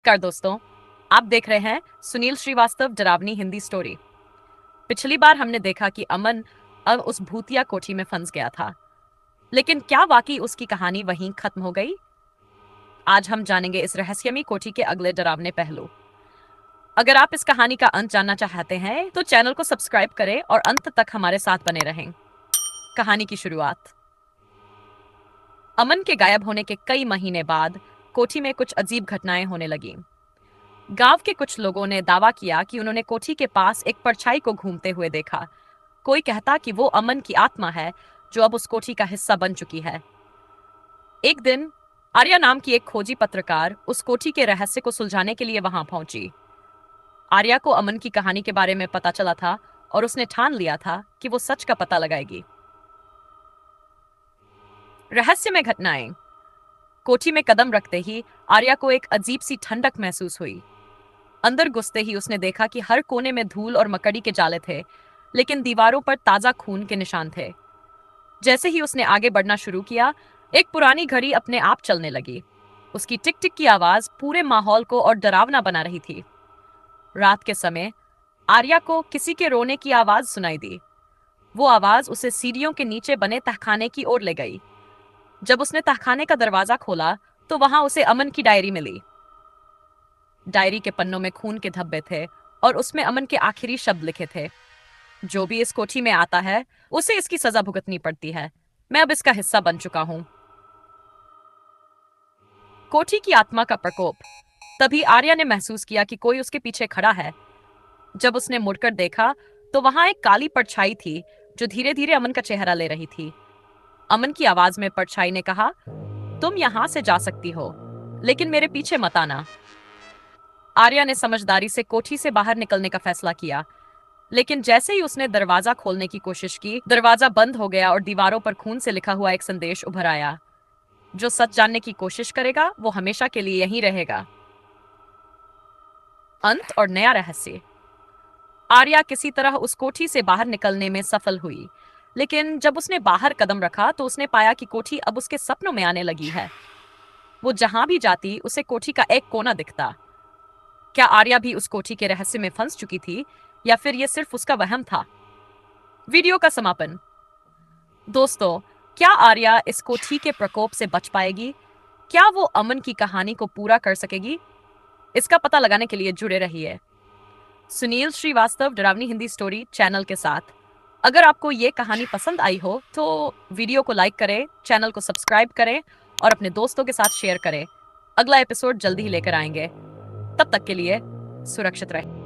नमस्कार दोस्तों। आप देख रहे हैं सुनील श्रीवास्तव डरावनी हिंदी स्टोरी। पिछली बार हमने देखा कि अमन अब उस भूतिया कोठी में फंस गया था, लेकिन क्या वाकई उसकी कहानी वहीं खत्म हो गई? आज हम जानेंगे इस रहस्यमयी कोठी के अगले डरावने पहलू। अगर आप इस कहानी का अंत जानना चाहते हैं तो चैनल को सब्सक्राइब करें और अंत तक हमारे साथ बने रहें। कहानी की शुरुआत। अमन के गायब होने के कई महीने बाद कोठी में कुछ अजीब घटनाएं होने लगीं। गांव के कुछ लोगों ने दावा किया कि उन्होंने कोठी के पास एक परछाई को घूमते हुए देखा। कोई कहता कि वो अमन की आत्मा है जो अब उस कोठी का हिस्सा बन चुकी है। एक दिन आर्या नाम की एक खोजी पत्रकार उस कोठी के रहस्य को सुलझाने के लिए वहां पहुंची। आर्या को अमन की कहानी के बारे में पता चला था और उसने ठान लिया था कि वो सच का पता लगाएगी। रहस्य में घटनाएं। कोठी में कदम रखते ही आर्या को एक अजीब सी ठंडक महसूस हुई। अंदर घुसते ही उसने देखा कि हर कोने में धूल और मकड़ी के जाले थे, लेकिन दीवारों पर ताजा खून के निशान थे। जैसे ही उसने आगे बढ़ना शुरू किया, एक पुरानी घड़ी अपने आप चलने लगी। उसकी टिक टिक की आवाज पूरे माहौल को और डरावना बना रही थी। रात के समय आर्या को किसी के रोने की आवाज सुनाई दी। वो आवाज उसे सीढ़ियों के नीचे बने तहखाने की ओर ले गई। जब उसने तहखाने का दरवाजा खोला तो वहां उसे अमन की डायरी मिली। डायरी के पन्नों में खून के धब्बे थे और उसमें अमन के आखिरी शब्द लिखे थे। जो भी इस कोठी में आता है उसे इसकी सजा भुगतनी पड़ती है। मैं अब इसका हिस्सा बन चुका हूं। कोठी की आत्मा का प्रकोप। तभी आर्या ने महसूस किया कि कोई उसके पीछे खड़ा है। जब उसने मुड़कर देखा तो वहां एक काली परछाई थी जो धीरे धीरे अमन का चेहरा ले रही थी। अमन की आवाज में परछाई ने कहा, तुम यहां से जा सकती हो, लेकिन मेरे पीछे मत आना। आर्या ने समझदारी से कोठी से बाहर निकलने का फैसला किया, लेकिन जैसे ही उसने दरवाजा खोलने की कोशिश की, दरवाजा बंद हो गया और दीवारों पर खून से लिखा हुआ एक संदेश उभर आया। जो सच जानने की कोशिश करेगा वो हमेशा के लिए यहीं रहेगा। अंत और नया रहस्य। आर्या किसी तरह उस कोठी से बाहर निकलने में सफल हुई, लेकिन जब उसने बाहर कदम रखा तो उसने पाया कि कोठी अब उसके सपनों में आने लगी है। वो जहां भी जाती उसे कोठी का एक कोना दिखता। क्या आर्या भी उस कोठी के रहस्य में फंस चुकी थी, या फिर यह सिर्फ उसका वहम था? वीडियो का समापन। दोस्तों, क्या आर्या इस कोठी के प्रकोप से बच पाएगी? क्या वो अमन की कहानी को पूरा कर सकेगी? इसका पता लगाने के लिए जुड़े रहिए सुनील श्रीवास्तव डरावनी हिंदी स्टोरी चैनल के साथ। अगर आपको ये कहानी पसंद आई हो तो वीडियो को लाइक करें, चैनल को सब्सक्राइब करें और अपने दोस्तों के साथ शेयर करें। अगला एपिसोड जल्दी ही लेकर आएंगे। तब तक के लिए सुरक्षित रहें।